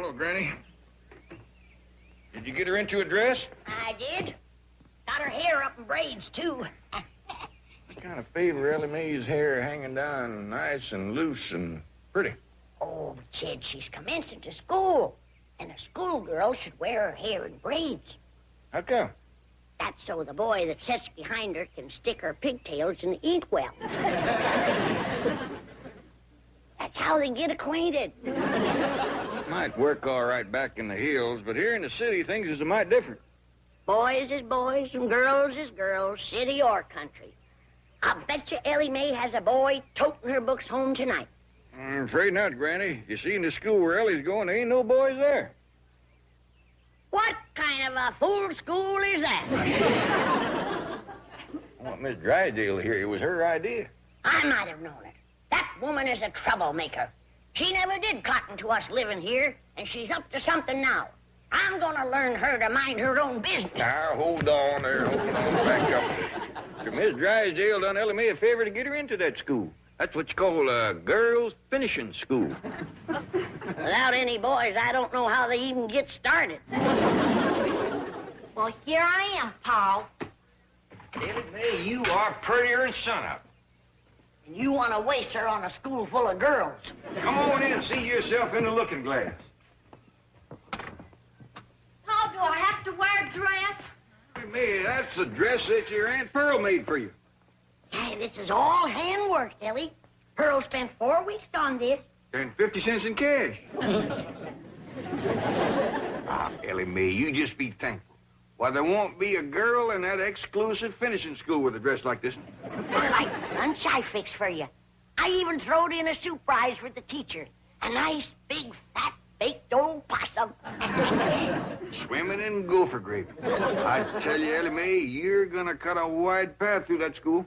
Hello, Granny. Did you get her into a dress? I did. Got her hair up in braids, too. I kind of favor Ellie Mae's hair hanging down nice and loose and pretty. Oh, but Ched, she's commencing to school. And a schoolgirl should wear her hair in braids. How come? That's so the boy that sits behind her can stick her pigtails in the inkwell. That's how they get acquainted. Might work all right back in the hills, but here in the city, things is a mite different. Boys is boys and girls is girls, city or country. I'll bet you Ellie Mae has a boy toting her books home tonight. I'm afraid not, Granny. You see, in the school where Ellie's going, there ain't no boys there. What kind of a fool school is that? I want Miss Drysdale to hear it was her idea. I might have known it. That woman is a troublemaker. She never did cotton to us living here, and she's up to something now. I'm gonna learn her to mind her own business. Now, hold on there, hold on, back up. So Miss Drysdale done Ellie Mae a favor to get her into that school. That's what you call a girls' finishing school. Without any boys, I don't know how they even get started. Well, here I am, Paul. Ellie Mae, you are prettier than sunup. And you want to waste her on a school full of girls. Come on in and see yourself in the looking glass. Paul, do I have to wear a dress? Ellie Mae, that's the dress that your Aunt Pearl made for you. Hey, this is all hand-worked, Ellie. Pearl spent 4 weeks on this. And 50 cents in cash. Ellie Mae, you just be thankful. Why, there won't be a girl in that exclusive finishing school with a dress like this. Like the lunch I fixed for you. I even throwed in a surprise for the teacher. A nice, big, fat, baked old possum. Swimming in gopher gravy. I tell you, Ellie Mae, you're gonna cut a wide path through that school.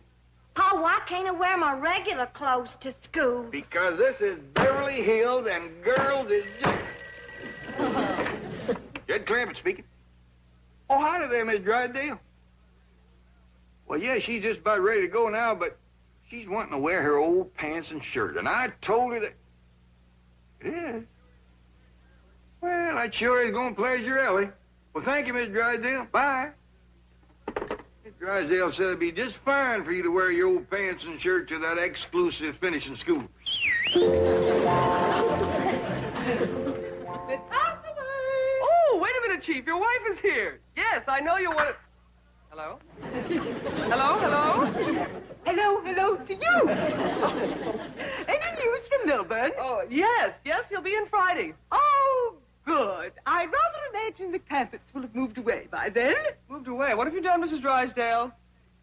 Paul, why can't I wear my regular clothes to school? Because this is Beverly Hills and girls is just... Jed Clampett speaking. Oh, howdy there, Miss Drysdale. Well, yeah, she's just about ready to go now, but she's wanting to wear her old pants and shirt, and I told her that... It is? Well, that sure is going to pleasure Ellie. Well, thank you, Miss Drysdale. Bye. Miss Drysdale said it'd be just fine for you to wear your old pants and shirt to that exclusive finishing school. Oh, wait a minute, Chief. Your wife is here. Yes, I know you want to... Hello? Hello, hello? Hello to you. Any news from Milburn? Oh, yes, he'll be in Friday. Oh, good. I rather imagine the Clampetts will have moved away by then. Moved away. What have you done, Mrs. Drysdale?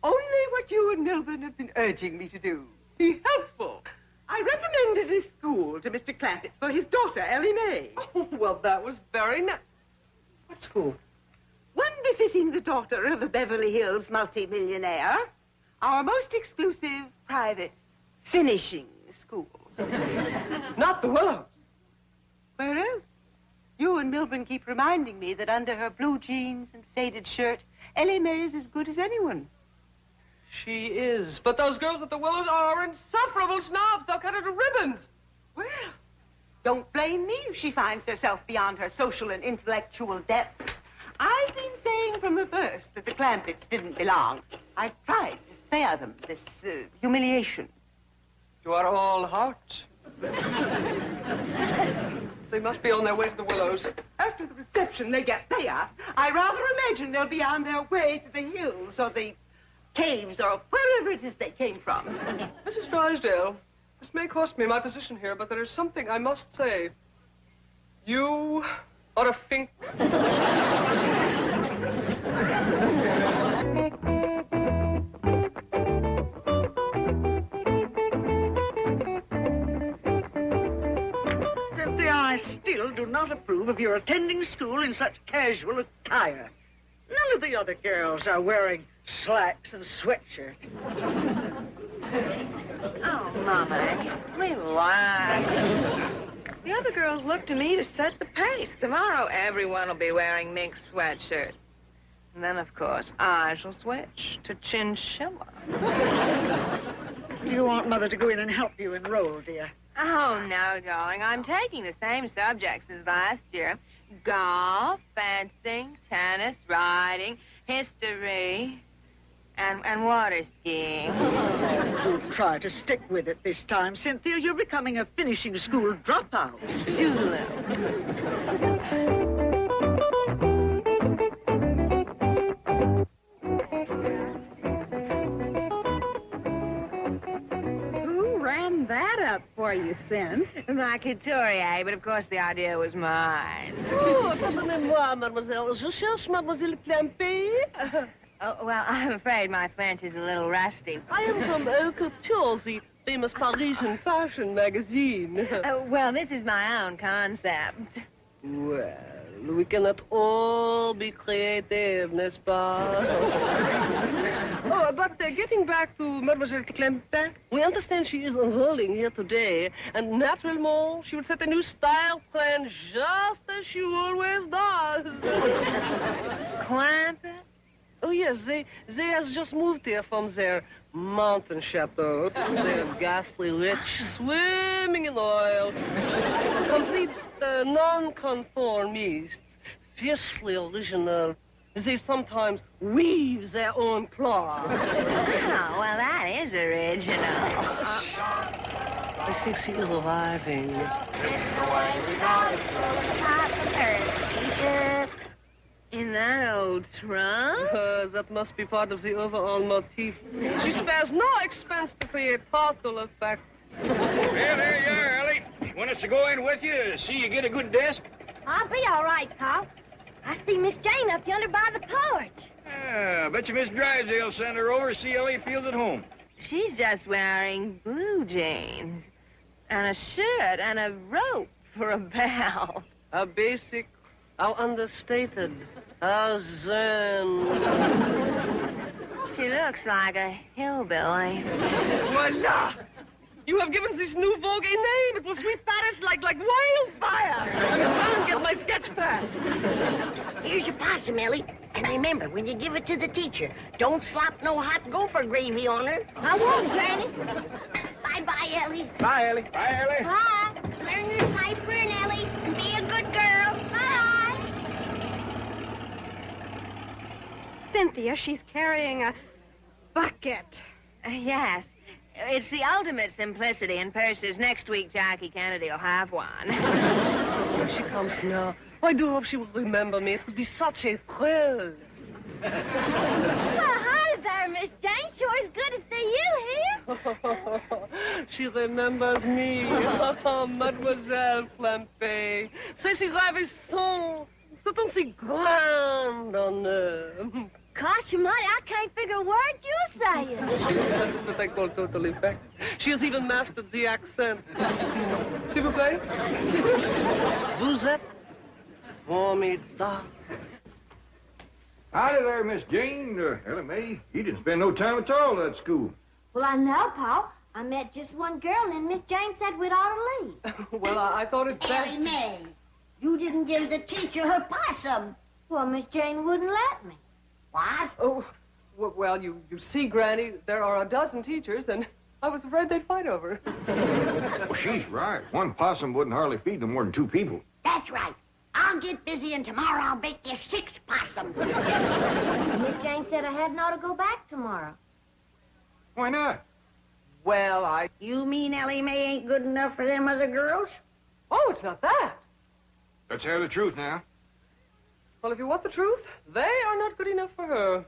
Only what you and Milburn have been urging me to do. Be helpful. I recommended a school to Mr. Clampett for his daughter, Ellie Mae. Oh, well, that was very nice. What school? One befitting the daughter of a Beverly Hills multi-millionaire. Our most exclusive private finishing school. Not the Willows. Where else? You and Milburn keep reminding me that under her blue jeans and faded shirt, Ellie Mae is as good as anyone. She is. But those girls at the Willows are insufferable snobs. They'll cut her to ribbons. Well, don't blame me if she finds herself beyond her social and intellectual depth. I've been saying from the first that the Clampetts didn't belong. I tried to spare them this humiliation. You are all heart. They must be on their way to the Willows. After the reception they get there, I rather imagine they'll be on their way to the hills or the caves or wherever it is they came from. Mrs. Drysdale, this may cost me my position here, but there is something I must say. You are a fink. I still do not approve of your attending school in such casual attire. None of the other girls are wearing slacks and sweatshirts. Oh, Mama, relax. The other girls look to me to set the pace. Tomorrow, everyone will be wearing mink sweatshirts. And then, of course, I shall switch to chinchilla. Do you want Mother to go in and help you enroll, dear? Oh, no, darling. I'm taking the same subjects as last year. Golf, fencing, tennis, riding, history, and water skiing. Do try to stick with it this time, Cynthia. You're becoming a finishing school dropout. Doodle-oo. That up for you, Sin. My couturier, but of course the idea was mine. Oh, pardonnez-moi, mademoiselle. Je cherche mademoiselle Clampetts. Oh, well, I'm afraid my French is a little rusty. I am from Couture, the famous Parisian fashion magazine. Well, this is my own concept. Well, we cannot all be creative, n'est-ce pas? Oh, but getting back to Mademoiselle Clampetts, we understand she is enrolling here today, and naturellement, she will set a new style plan just as she always does. Clampetts? Oh, yes, they has just moved here from their mountain chateau. They're ghastly rich, swimming in oil. Complete non-conformists, fiercely original. They sometimes weave their own cloth. Oh, well, that is original. I think she is arriving. In that old trunk? That must be part of the overall motif. She spares no expense to create total effect. Well, there you are, Ellie. Want us to go in with you to see you get a good desk? I'll be all right, Pop. I see Miss Jane up yonder by the porch. I bet you Miss Drysdale sent her over to see Ellie feels at home. She's just wearing blue jeans and a shirt and a rope for a belt. How basic, how understated, how zen. She looks like a hillbilly. Voila! You have given this new vogue a name. It will sweep Paris like wildfire. I'll get my sketch pad. Here's your possum, Ellie. And remember, when you give it to the teacher, don't slop no hot gopher gravy on her. I won't, Granny. Bye-bye, Ellie. Bye, Ellie. Bye, Ellie. Bye. Learn your cipher, and Ellie, and be a good girl. Bye. Cynthia, she's carrying a bucket. Yes. It's the ultimate simplicity in purses. Next week, Jackie Kennedy will have one. Here she comes now. I do hope she will remember me. It would be such a thrill. Well, hi there, Miss Jane. Sure is good to see you here. She remembers me. Mademoiselle Clampetts. C'est si ravissant. C'est un si grand honneur. Gosh, Muddy, I can't figure a word you're saying. But I call total effect. She has even mastered the accent. S'il vous plaît? Vous êtes formidable. Howdy there, Miss Jane. Ellie Mae, you didn't spend no time at all at school. Well, I know, Pa. I met just one girl, and then Miss Jane said we'd ought to leave. Well, I thought it best. Ellie Mae, you didn't give the teacher her possum. Well, Miss Jane wouldn't let me. What? Oh, well, you see, Granny, there are a dozen teachers, and I was afraid they'd fight over it. Well, she's right. One possum wouldn't hardly feed no more than 2 people. That's right. I'll get busy, and tomorrow I'll bake you 6 possums. Miss Jane said I hadn't ought to go back tomorrow. Why not? Well, You mean Ellie Mae ain't good enough for them other girls? Oh, it's not that. Let's hear the truth now. Well, if you want the truth, they are not good enough for her.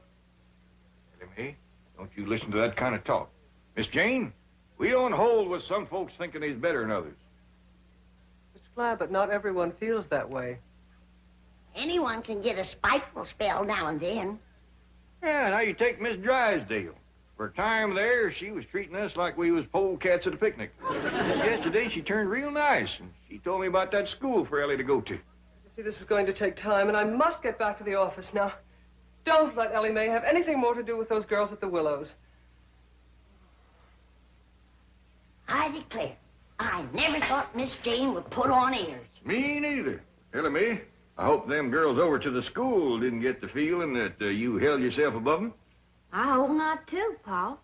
Ellie Mae, don't you listen to that kind of talk. Miss Jane, we don't hold with some folks thinking they's better than others. Mr. Clampett, not everyone feels that way. Anyone can get a spiteful spell now and then. Yeah, now you take Miss Drysdale. For a time there, she was treating us like we was polecats at a picnic. Yesterday, she turned real nice, and she told me about that school for Ellie to go to. See, this is going to take time, and I must get back to the office now. Don't let Ellie Mae have anything more to do with those girls at the Willows. I declare, I never thought Miss Jane would put on airs. Me neither. Ellie Mae, I hope them girls over to the school didn't get the feeling that you held yourself above them. I hope not, too, Pa.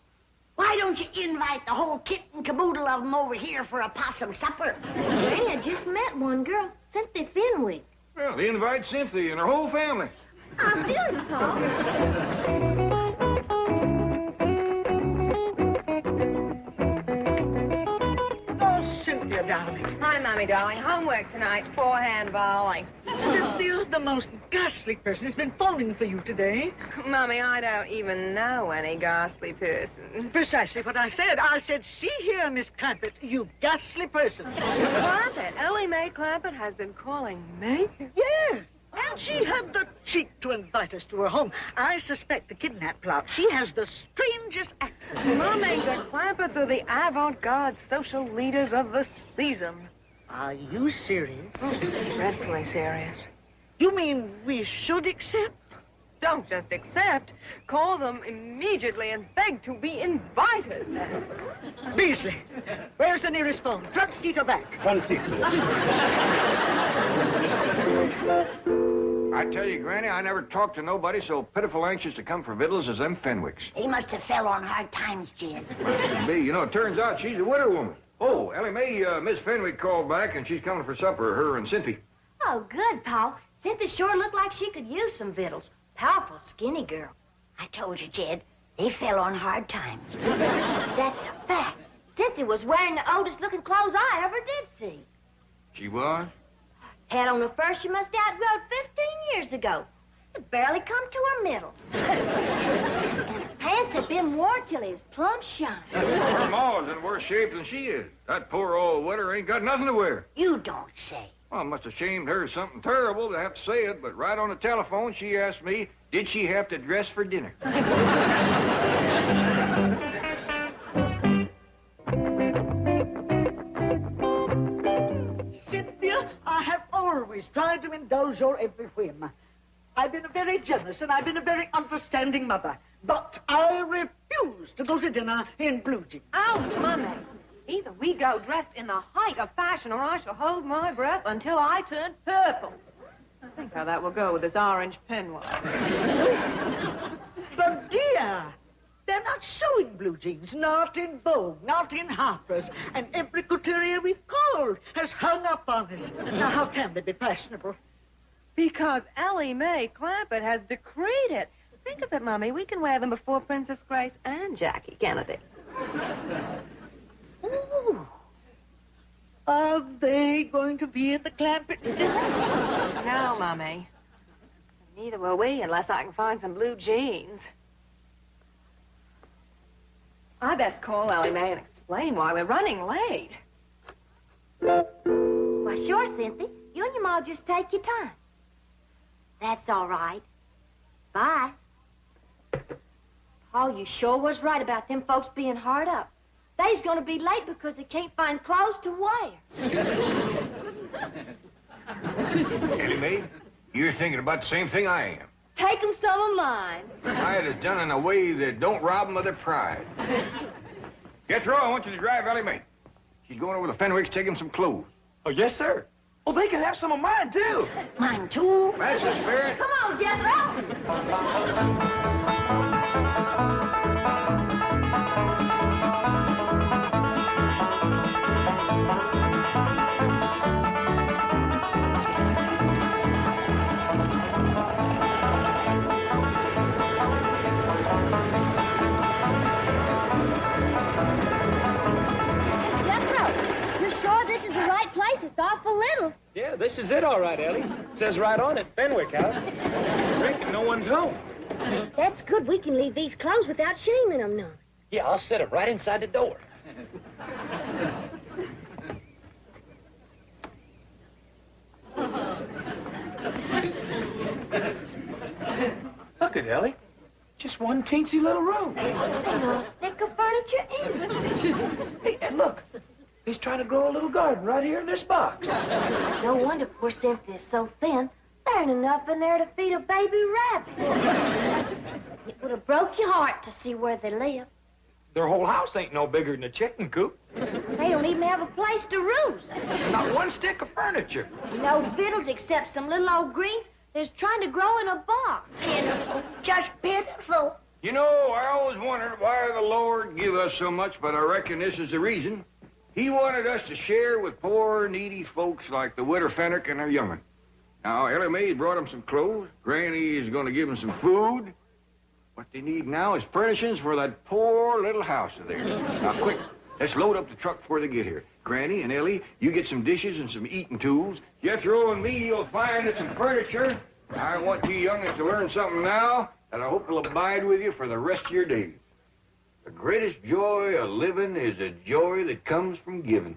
Why don't you invite the whole kit and caboodle of them over here for a possum supper? Granny, I just met one girl, Cynthia Fenwick. Well, invite Cynthia and her whole family. I'll do it, Paul. Oh, Cynthia, darling. Hi, Mommy, darling. Homework tonight, forehand volley. Cynthia, the most ghastly person has been phoning for you today. Mommy, I don't even know any ghastly person. Precisely what I said. I said, see here, Miss Clampett, you ghastly person. Clampett? Ellie Mae Clampett has been calling me? Yes. And she had the cheek to invite us to her home. I suspect a kidnap plot. She has the strangest accent. Mommy, the Clampetts are the avant-garde social leaders of the season. Are you serious? Dreadfully serious. You mean we should accept? Don't just accept. Call them immediately and beg to be invited. Beasley, where's the nearest phone? Front seat or back? Front seat. I tell you, Granny, I never talked to nobody so pitiful anxious to come for victuals as them Fenwicks. He must have fell on hard times, Jed. Must be. You know, it turns out she's a widow woman. Oh, Ellie Mae, Miss Fenwick called back, and she's coming for supper, her and Cynthia. Oh, good, Paul. Cynthia sure looked like she could use some victuals. Powerful skinny girl. I told you, Jed, they fell on hard times. That's a fact. Cynthia was wearing the oldest-looking clothes I ever did see. She was? Had on the fur she must have outgrown 15 years ago. It barely come to her middle. And her pants had been worn till he was plumb shine. Her ma's in worse shape than she is. That poor old widder ain't got nothing to wear. You don't say. Well, it must have shamed her something terrible to have to say it, but right on the telephone, she asked me, did she have to dress for dinner? Cynthia, I have always tried to indulge your every whim. I've been a very generous and I've been a very understanding mother. But I refuse to go to dinner in blue jeans. Oh, Mommy. Either we go dressed in the height of fashion or I shall hold my breath until I turn purple. I think how that will go with this orange peignoir. But dear, they're not showing blue jeans, not in Vogue, not in Harper's. And every couturier we've called has hung up on us. Now, how can they be fashionable? Because Ellie Mae Clampett has decreed it. Think of it, Mommy. We can wear them before Princess Grace and Jackie Kennedy. Ooh. Are they going to be at the Clampetts dinner? No, Mommy. Neither will we unless I can find some blue jeans. I best call Ellie Mae and explain why we're running late. Why, sure, Cynthia. You and your ma just take your time. That's all right. Bye. Paul, you sure was right about them folks being hard up. They's gonna be late because they can't find clothes to wear. Ellie Mae, you're thinking about the same thing I am. Take 'em some of mine. I had it done in a way that don't rob them of their pride. Jethro, I want you to drive Ellie Mae. She's going over to Fenwick's, take him some clothes. Oh, yes, sir. Oh, they can have some of mine, too. Mine, too. That's the spirit. Come on, Jethro. It's awful little. Yeah, this is it, all right, Ellie. It says right on it, Fenwick House. Reckon no one's home. That's good. We can leave these clothes without shaming them none. Yeah, I'll set them right inside the door. Look at Ellie. Just one teensy little room. Ain't no stick of furniture in it. Hey, and look. He's trying to grow a little garden right here in this box. No wonder poor Cynthia's so thin. There ain't enough in there to feed a baby rabbit. It would have broke your heart to see where they live. Their whole house ain't no bigger than a chicken coop. They don't even have a place to roost. Not one stick of furniture. No victuals except some little old greens they're trying to grow in a box. Pitiful. Just pitiful. You know, I always wondered why the Lord give us so much, but I reckon this is the reason. He wanted us to share with poor, needy folks like the widow Fenwick and her young'un. Now, Ellie Mae's brought them some clothes. Granny is going to give them some food. What they need now is furnishings for that poor little house of theirs. Now, quick, let's load up the truck before they get here. Granny and Ellie, you get some dishes and some eating tools. Jethro and me, you'll find us some furniture. I want you young'uns to learn something now that I hope will abide with you for the rest of your days. The greatest joy of living is a joy that comes from giving.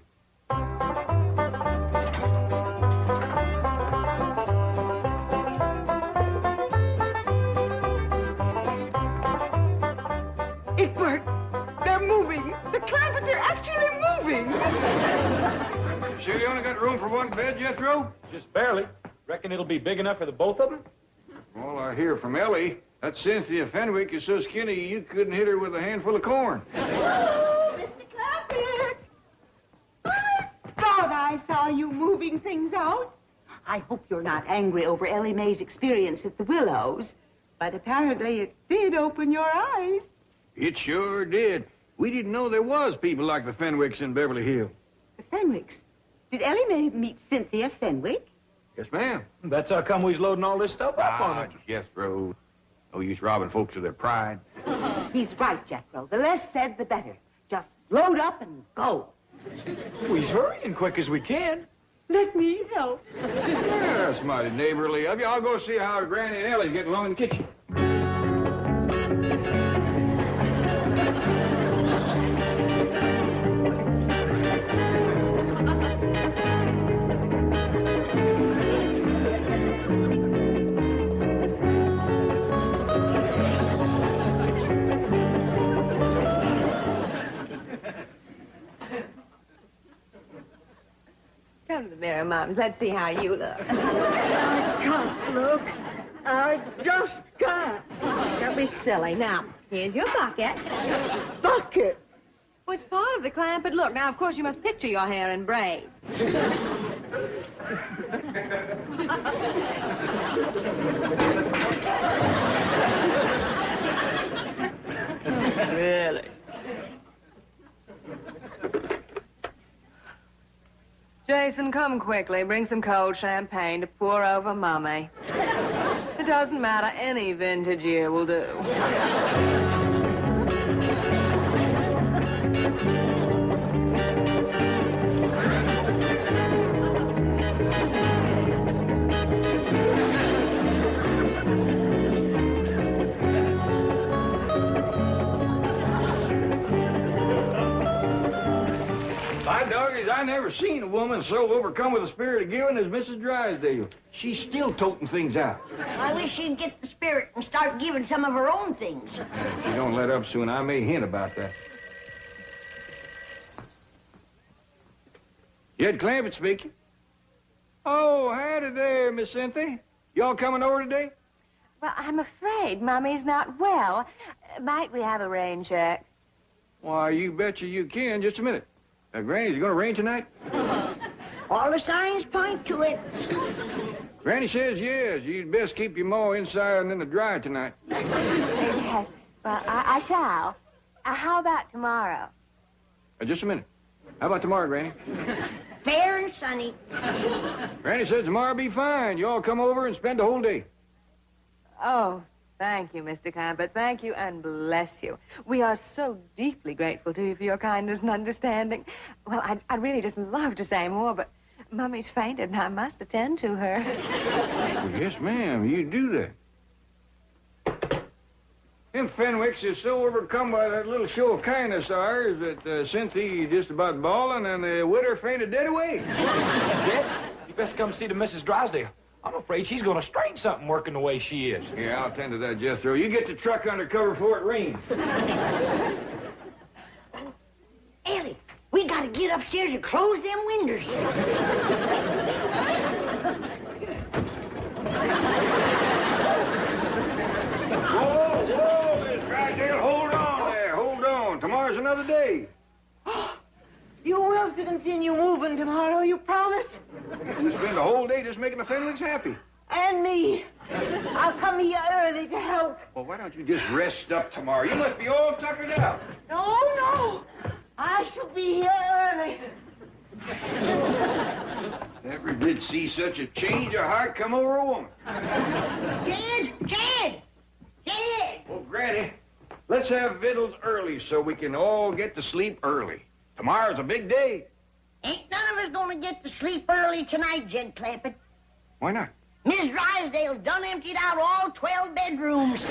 It worked. They're moving. The Clampetts are actually moving. You sure you only got room for one bed, Jethro? Just barely. Reckon it'll be big enough for the both of them? All I hear from Ellie, that Cynthia Fenwick is so skinny you couldn't hit her with a handful of corn. Oh, Mr. Clampett! I thought I saw you moving things out. I hope you're not angry over Ellie Mae's experience at the Willows, but apparently it did open your eyes. It sure did. We didn't know there was people like the Fenwicks in Beverly Hills. The Fenwicks? Did Ellie Mae meet Cynthia Fenwick? Yes, ma'am. That's how come we's loading all this stuff up on it. Jethro. No use robbing folks of their pride. He's right, Jethro. The less said, the better. Just load up and go. We's hurrying quick as we can. Let me help. Yeah, that's mighty neighborly of you. I'll go see how Granny and Ellie's getting along in the kitchen. Come to the mirror, Mums. Let's see how you look. I can't look. I just can't. Don't be silly. Now, here's your bucket. Bucket. Well, it's part of the Clampett look. Now, of course, you must picture your hair in braids. Really? Jason, come quickly. Bring some cold champagne to pour over Mummy. It doesn't matter. Any vintage year will do. My doggies, I never seen a woman so overcome with the spirit of giving as Mrs. Drysdale. She's still toting things out. I wish she'd get the spirit and start giving some of her own things. If you don't let up soon, I may hint about that. Jed Clampett speaking. Oh, howdy there, Miss Cynthia. Y'all coming over today? Well, I'm afraid Mummy's not well. Might we have a rain check? Why, you betcha you can. Just a minute. Granny, you gonna rain tonight? All the signs point to it. Granny says yes. You'd best keep your mower inside and in the dry tonight. Yes. Well, I shall. How about tomorrow? Just a minute. How about tomorrow, Granny? Fair and sunny. Granny says tomorrow'll be fine. You all come over and spend the whole day. Oh, thank you, Mr. Clampett. Thank you and bless you. We are so deeply grateful to you for your kindness and understanding. Well, I'd really just love to say more, but Mummy's fainted and I must attend to her. Well, yes, ma'am. You do that. Them Fenwicks is so overcome by that little show of kindness of ours that Cynthia just about bawling and the widow fainted dead away. Jed, you best come see the Mrs. Drysdale. I'm afraid she's going to strain something working the way she is. Yeah, I'll tend to that, Jethro. You get the truck under cover before it rains. Ellie, we gotta get upstairs and close them windows. Whoa, Miss Drysdale, hold on there. Hold on. Tomorrow's another day. You will continue moving tomorrow, you promise? We spend the whole day just making the Fenwicks happy. And me. I'll come here early to help. Well, why don't you just rest up tomorrow? You must be all tuckered out. No. I shall be here early. Never did see such a change of heart come over a woman. Jed! Oh, Granny, let's have victuals early so we can all get to sleep early. Tomorrow's a big day. Ain't none of us gonna get to sleep early tonight, Jed Clampett. Why not? Miss Drysdale done emptied out all 12 bedrooms.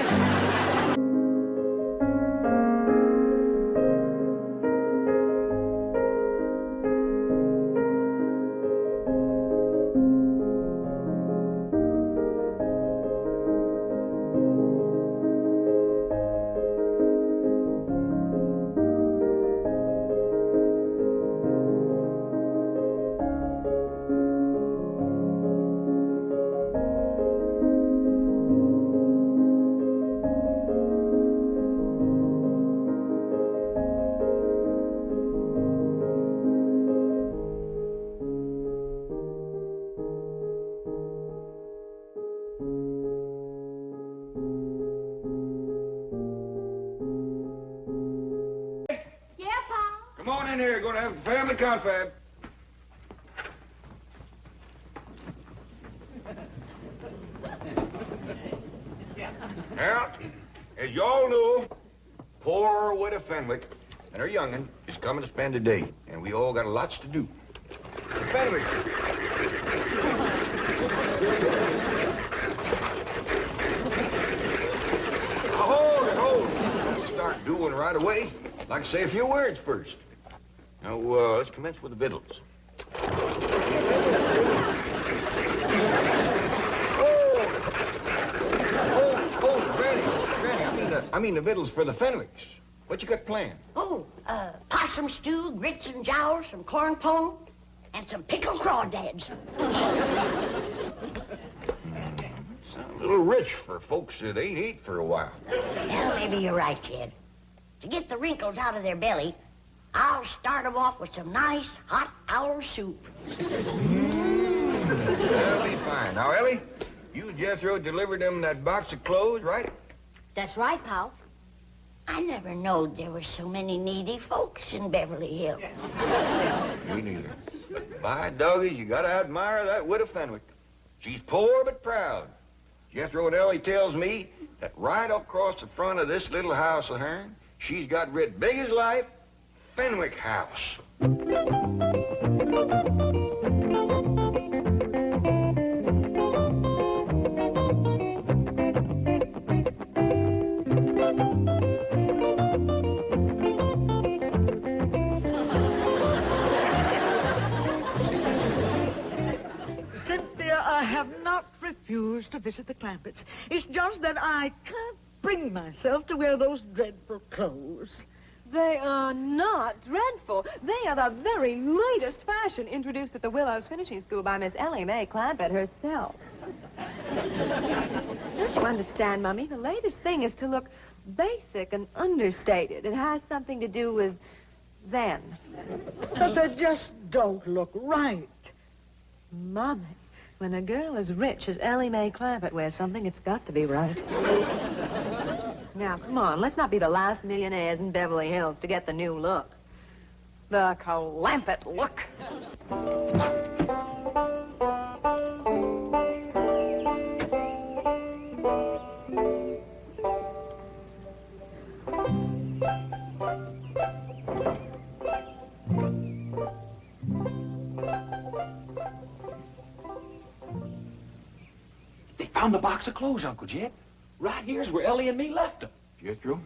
Come on in here. Going to have a family confab. Now, as you all know, poor widow Fenwick and her young'un is coming to spend the day, and we all got lots to do. Fenwick. Hold it. Start doing right away. I'd like to say a few words first. Now, let's commence with the victuals. Granny, I mean the victuals for the Fenwicks. What you got planned? Possum stew, grits and jowls, some corn pone, and some pickled crawdads. Sound a little rich for folks that ain't ate for a while. Well, maybe you're right, Jed. To get the wrinkles out of their belly, I'll start them off with some nice hot owl soup. That'll be fine. Now, Ellie, you, Jethro, delivered them that box of clothes, right? That's right, Pal. I never knowed there were so many needy folks in Beverly Hills. Me neither. By doggies, you gotta admire that widow Fenwick. She's poor but proud. Jethro and Ellie tells me that right across the front of this little house of hers, she's got writ big as life, Fenwick House. Cynthia, I have not refused to visit the Clampetts. It's just that I can't bring myself to wear those dreadful clothes. They are not dreadful. They are the very latest fashion introduced at the Willows Finishing School by Miss Ellie Mae Clampett herself. Don't you understand, Mummy? The latest thing is to look basic and understated. It has something to do with Zen. But they just don't look right. Mummy, when a girl as rich as Ellie Mae Clampett wears something, it's got to be right. Now, come on, let's not be the last millionaires in Beverly Hills to get the new look. The Clampett look. They found the box of clothes, Uncle Jed. Right here's where Ellie and me left them. Jethro,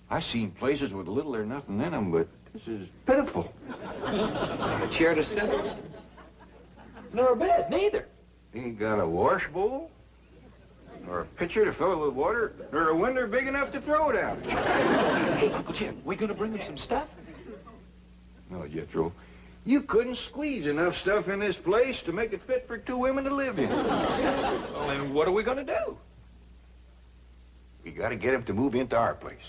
I seen places with little or nothing in them, but this is pitiful. A chair to sit in. Nor a bed, neither. Ain't got a wash bowl, nor a pitcher to fill it with water, nor a window big enough to throw it out. Hey, Uncle Jed, we gonna bring them some stuff? No, Jethro, you couldn't squeeze enough stuff in this place to make it fit for two women to live in. Well, then what are we gonna do? We gotta get him to move into our place.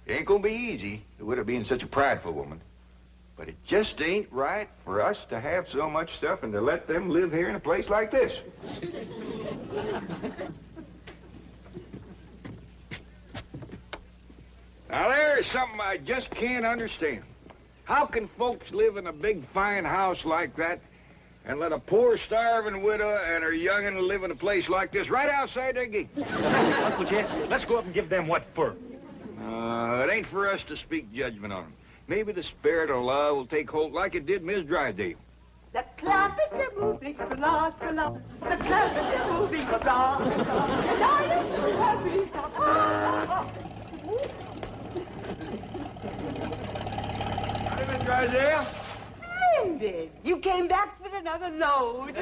It ain't gonna be easy, with her being such a prideful woman. But it just ain't right for us to have so much stuff and to let them live here in a place like this. Now, there's something I just can't understand. How can folks live in a big, fine house like that and let a poor, starving widow and her young'un live in a place like this right outside their gate? Uncle Jed, let's go up and give them what for. It ain't for us to speak judgment on them. Maybe the spirit of love will take hold like it did Miss Drydale. The Clampetts are moving from la to la. The Clampetts are moving from la to la. And I am so happy. Hey, Miss Drydale. Splendid. You came back with another load.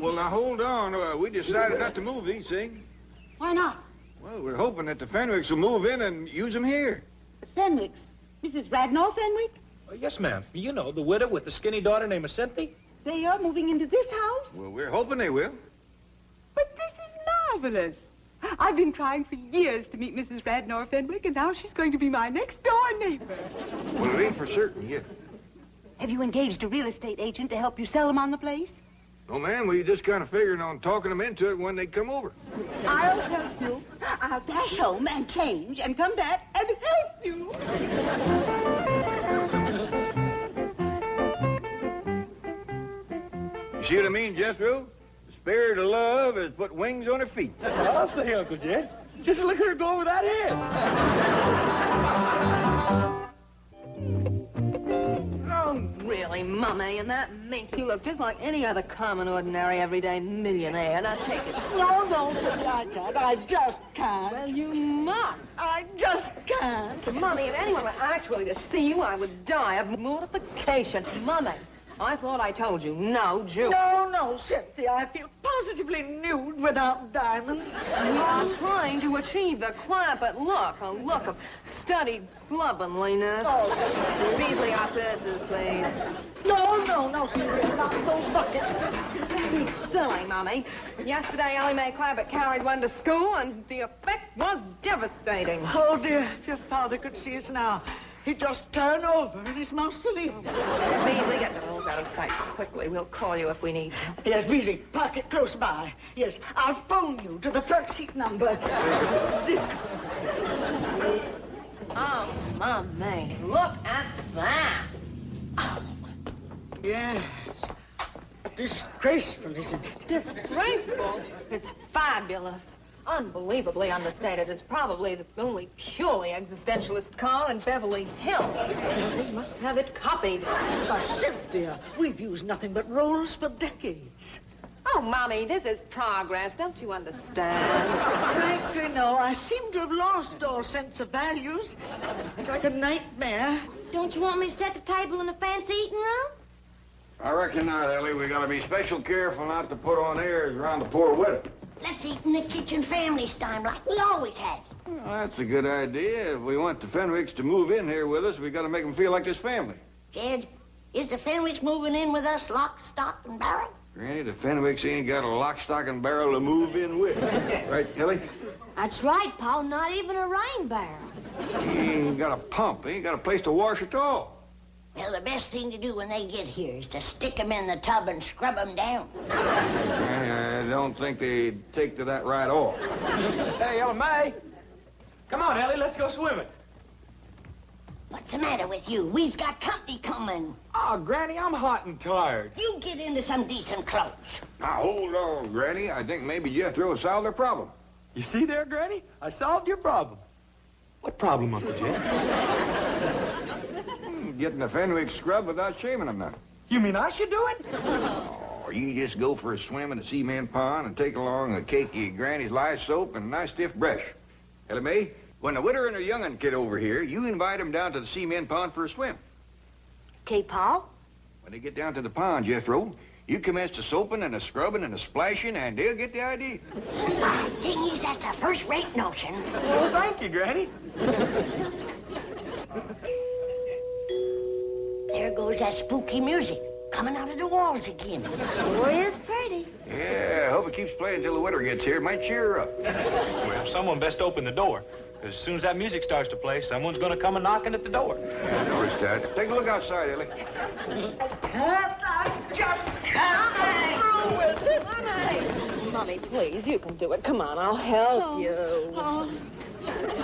Well, now, hold on. We decided not to move these things. Why not? Well, we're hoping that the Fenwicks will move in and use them here. The Fenwicks? Mrs. Radnor Fenwick? Oh, yes, ma'am. You know, the widow with the skinny daughter named Cynthia. They are moving into this house? Well, we're hoping they will. But this is marvelous. I've been trying for years to meet Mrs. Radnor Fenwick, and now she's going to be my next-door neighbor. Well, it ain't for certain yet. Have you engaged a real estate agent to help you sell them on the place? No, ma'am, we just kind of figured on talking them into it when they come over. I'll help you. I'll dash home and change and come back and help you. You see what I mean, Jethro? The spirit of love has put wings on her feet. I'll say, Uncle Jed. Just look at her go over that head. Oh, really, Mummy, and that mink, you look just like any other common, ordinary, everyday millionaire. Now, take it. No, Cynthia, I can't. I just can't. Well, you must. I just can't. Mummy, if anyone were actually to see you, I would die of mortification. Mummy, I thought I told you, no Jew. No, Cynthia, I feel positively nude without diamonds. We are trying to achieve the Clampett look, a look of studied slovenliness. Oh, Cynthia. Beasley, our purses, please. No, Cynthia, not those buckets. Be silly, Mummy. Yesterday, Ellie Mae Clampett carried one to school, and the effect was devastating. Oh, dear, if your father could see us now, he'd just turn over in his mausoleum. Beasley, get the rolls out of sight quickly. We'll call you if we need to. Yes, Beasley, park it close by. Yes, I'll phone you to the front seat number. Oh, Mummy, look at that. Oh. Yes. Disgraceful, isn't it? Disgraceful? It's fabulous. Unbelievably understated. It's probably the only purely existentialist car in Beverly Hills. We must have it copied. Cynthia, we've used nothing but rolls for decades. Oh, Mommy, this is progress. Don't you understand? Frankly, no. I seem to have lost all sense of values. It's like a nightmare. Don't you want me to set the table in the fancy eating room? I reckon not, Ellie. We gotta be special careful not to put on airs around the poor widow. Let's eat in the kitchen family style like we always have. Well, that's a good idea. If we want the Fenwicks to move in here with us, we gotta make them feel like this family. Jed, is the Fenwicks moving in with us lock, stock, and barrel? Granny, the Fenwicks ain't got a lock, stock, and barrel to move in with. Right, Ellie? That's right, Paul. Not even a rain barrel. He ain't got a pump. He ain't got a place to wash at all. Well, the best thing to do when they get here is to stick them in the tub and scrub them down. Granny, I don't think they'd take to that right off. Hey, Ellie Mae. Come on, Ellie, let's go swimming. What's the matter with you? We've got company coming. Oh, Granny, I'm hot and tired. You get into some decent clothes. Now, hold on, Granny. I think maybe Jethro solved their problem. You see there, Granny? I solved your problem. What problem, Uncle Jed? Getting the Fenwick scrubbed without shaming them none. You mean I should do it? Or you just go for a swim in the cement pond and take along a cakey Granny's lye soap and a nice stiff brush. Ellie Mae, when the widow and her young'un get over here, you invite them down to the cement pond for a swim. Okay, Paul? When they get down to the pond, Jethro, you commence the soaping and the scrubbing and the splashing, and they'll get the idea. Dingies, that's a first-rate notion. Well, thank you, Granny. There goes that spooky music coming out of the walls again. Sure is pretty. Yeah, I hope it keeps playing until the widow gets here. It might cheer her up. Well, someone best open the door. Because as soon as that music starts to play, someone's going to come a knocking at the door. I noticed that. Take a look outside, Ellie. I just can't go through with it. Mommy, please, you can do it. Come on, I'll help you. Oh.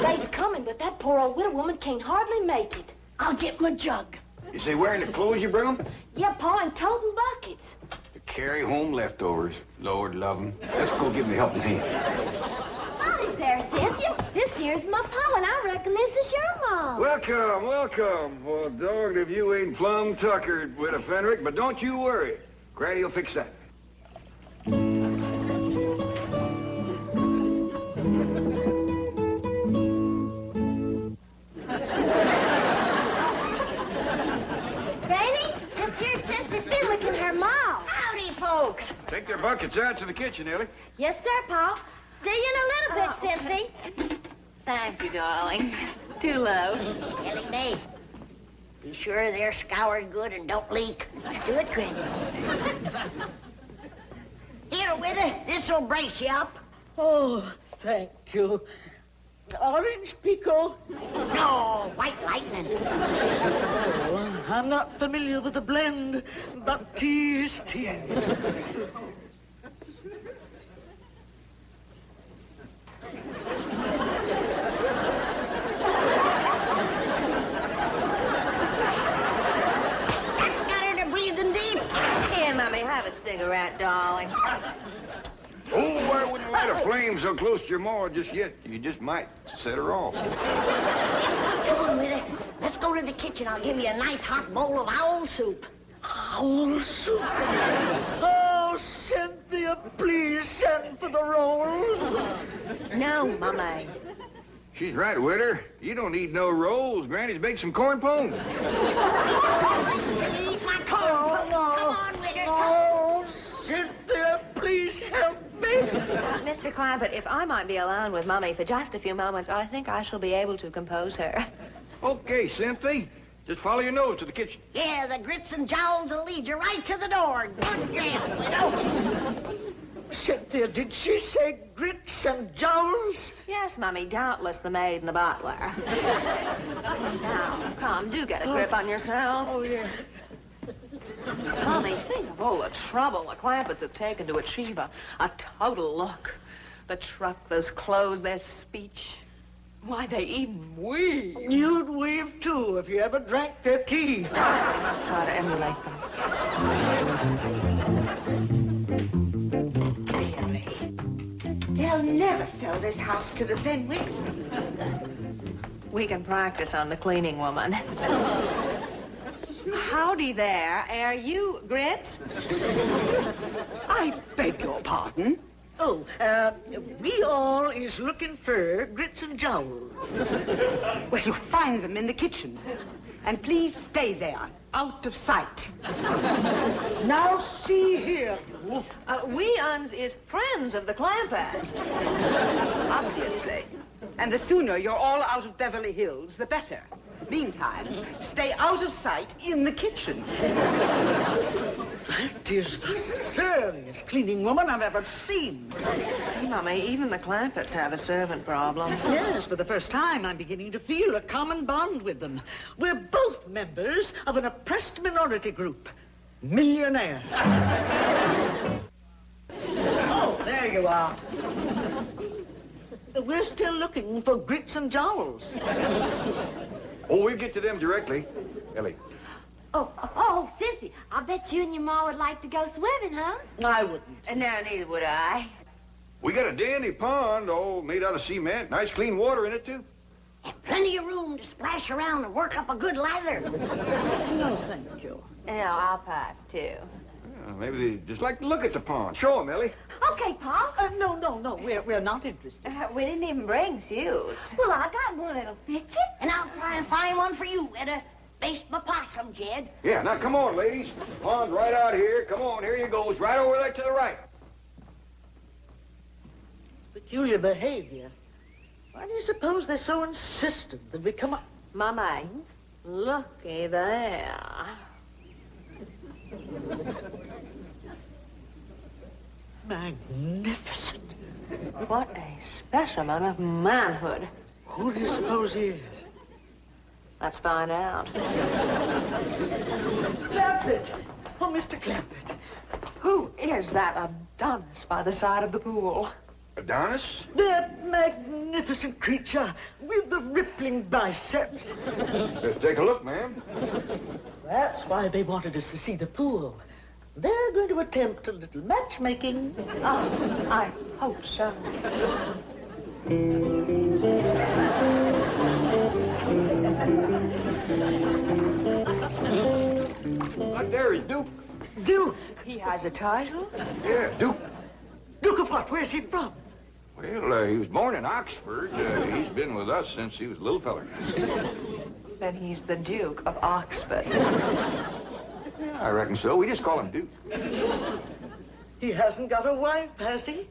They's coming, but that poor old widow woman can't hardly make it. I'll get my jug. Is they wearing the clothes you bring them? Yeah, Pa, and toting buckets. To carry home leftovers. Lord love 'em. Let's go give 'em a helping hand. Howdy there, Cynthia. This here's my Pa, and I reckon this is your mom. Welcome, welcome. Well, dogged if you ain't plumb tuckered, Widow Fenwick, but don't you worry. Granny'll fix that. Folks. Take their buckets out to the kitchen, Ellie. Yes, sir, Pa. See you in a little bit, Cynthia. Thank you, darling. Too low. Ellie Mae, be sure they're scoured good and don't leak. Do it, Granny. Here, Widow, this'll brace you up. Oh, thank you. Orange pico? No, white lightning. Oh, I'm not familiar with the blend, but tea is tea. That got her to breathing deep. Here, Mommy, have a cigarette, darling. Oh, I wouldn't light a flame so close to your maw just yet. You just might set her off. Come on, Widow. Let's go to the kitchen. I'll give you a nice hot bowl of owl soup. Owl soup? Oh, Cynthia, please send for the rolls. No, Mommy. She's right, Widow. You don't need no rolls. Granny's baked some corn pone. Eat my corn. Come on, Widow. Oh, Cynthia, please help me. Mr. Clampett, if I might be alone with Mummy for just a few moments, I think I shall be able to compose her. Okay, Cynthia. Just follow your nose to the kitchen. Yeah, the grits and jowls will lead you right to the door. Good girl, Widow. Cynthia, did she say grits and jowls? Yes, Mummy, doubtless the maid and the butler. Now, come, do get a grip on yourself. Oh, yeah. Mummy, think of all the trouble the Clampetts have taken to achieve a total look. The truck, those clothes, their speech. Why, they even weave. You'd weave, too, if you ever drank their tea. I must try to emulate them. They'll never sell this house to the Fenwicks. We can practice on the cleaning woman. Howdy there. Are you Grits? I beg your pardon. Oh, we all is looking for grits and jowls. Well, you'll find them in the kitchen. And please stay there, out of sight. Now see here, you. We uns is friends of the Clampetts. Obviously. And the sooner you're all out of Beverly Hills, the better. Meantime, stay out of sight in the kitchen. That is the surliest cleaning woman I've ever seen. See, Mummy, even the Clampetts have a servant problem. Yes, for the first time, I'm beginning to feel a common bond with them. We're both members of an oppressed minority group. Millionaires. Oh, there you are. We're still looking for grits and jowls. Oh, we'll get to them directly. Ellie. Oh, Cynthia, I bet you and your ma would like to go swimming, huh? I wouldn't. No, neither would I. We got a dandy pond, all made out of cement. Nice clean water in it, too. And plenty of room to splash around and work up a good lather. No, thank you. No, I'll pass, too. Maybe they just like to look at the pond. Show them, Ellie. Okay, Pa. No, we're not interested. We didn't even bring shoes. Well, I got one that'll fit you. And I'll try and find one for you, Widow. Based my possum, Jed. Yeah, now come on, ladies. Pond's right out here. Come on, here you go. It's right over there to the right. Peculiar behavior. Why do you suppose they're so insistent that we come up? Mummy, looky there. Magnificent. What a specimen of manhood. Who do you suppose he is? Let's find out. Clampett! Oh, Mr. Clampett. Who is that Adonis by the side of the pool? Adonis? That magnificent creature with the rippling biceps. Let's take a look, ma'am. That's why they wanted us to see the pool. They're going to attempt a little matchmaking. Oh, I hope so. Right there is Duke. Duke? He has a title? Yeah, Duke. Duke of what? Where's he from? Well, he was born in Oxford. He's been with us since he was a little feller. Then he's the Duke of Oxford. Yeah, I reckon so. We just call him Duke. He hasn't got a wife, has he?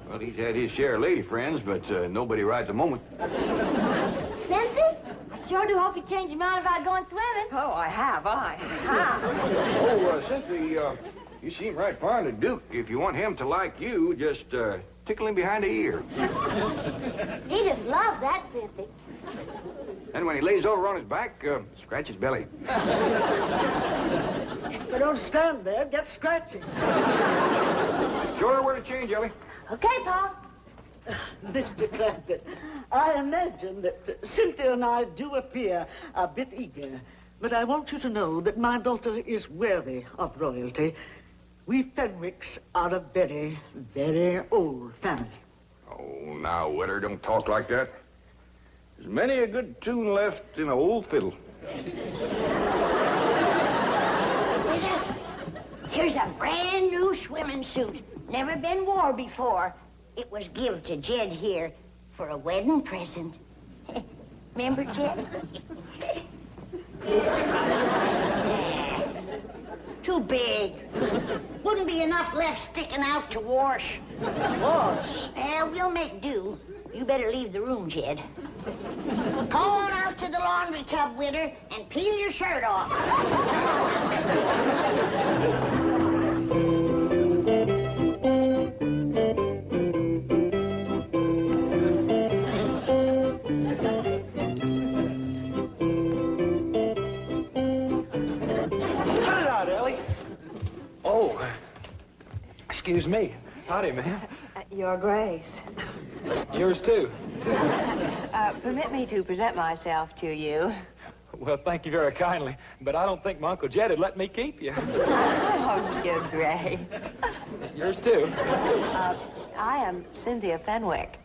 Well, he's had his share of lady friends, but nobody right at the moment. Cynthia, I sure do hope you change your mind about going swimming. Oh, I have. Oh, Cynthia, you seem right fond of Duke. If you want him to like you, just tickle him behind the ear. He just loves that, Cynthia. And when he lays over on his back, scratch his belly. But don't stand there. Get scratching. Show her where to change, Ellie. Okay, Pa. Mr. Clampett, I imagine that Cynthia and I do appear a bit eager, but I want you to know that my daughter is worthy of royalty. We Fenwicks are a very, very old family. Oh, now, Witter, don't talk like that. There's many a good tune left in an old fiddle. Here's a brand new swimming suit. Never been wore before. It was give to Jed here for a wedding present. Remember, Jed? Too big. Wouldn't be enough left sticking out to wash. Wash? We'll make do. You better leave the room, Jed. Go on out to the laundry tub, Witter, and peel your shirt off. Cut it out, Ellie. Oh, excuse me. Howdy, ma'am. Your Grace. Yours, too. Permit me to present myself to you. Well, thank you very kindly, but I don't think my Uncle Jed would let me keep you. Oh, Your Grace. Yours, too. I am Cynthia Fenwick.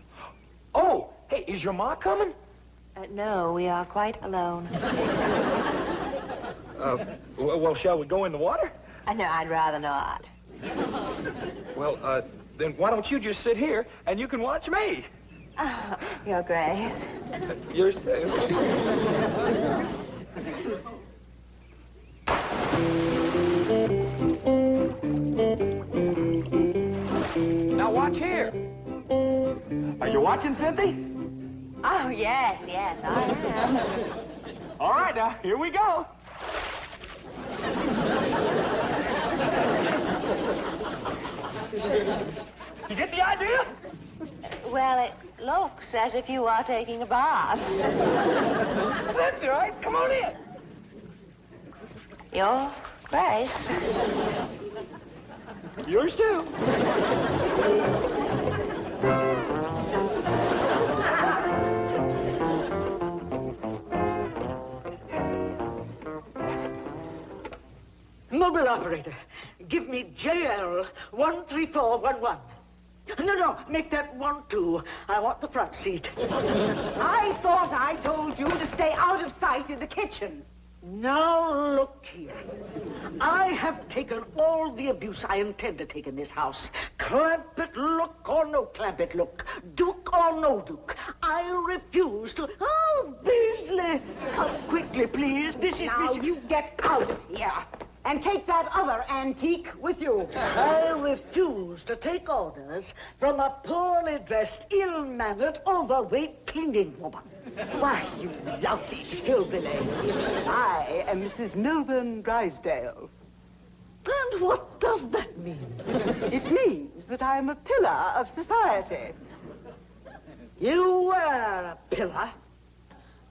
Oh, hey, is your ma coming? No, we are quite alone. Well, shall we go in the water? No, I'd rather not. Well, then why don't you just sit here and you can watch me? Oh, Your Grace. Yours, too. Now watch here. Are you watching, Cynthia? Oh, yes, I am. All right, now, here we go. You get the idea? Well, it looks as if you are taking a bath. That's all right. Come on in. Your Grace. Yours, too. Mobile operator, give me JL 13411. No, make that 12. I want the front seat. I thought I told you to stay out of sight in the kitchen. Now, look here. I have taken all the abuse I intend to take in this house. Clampett look or no Clampett look. Duke or no Duke. I refuse to... Oh, Beasley! Come quickly, please. This is... Now, you get out of here. And take that other antique with you. I refuse to take orders from a poorly dressed, ill-mannered, overweight cleaning woman. Why, you loutish hillbilly. I am Mrs. Milburn Drysdale. And what does that mean? It means that I am a pillar of society. You were a pillar.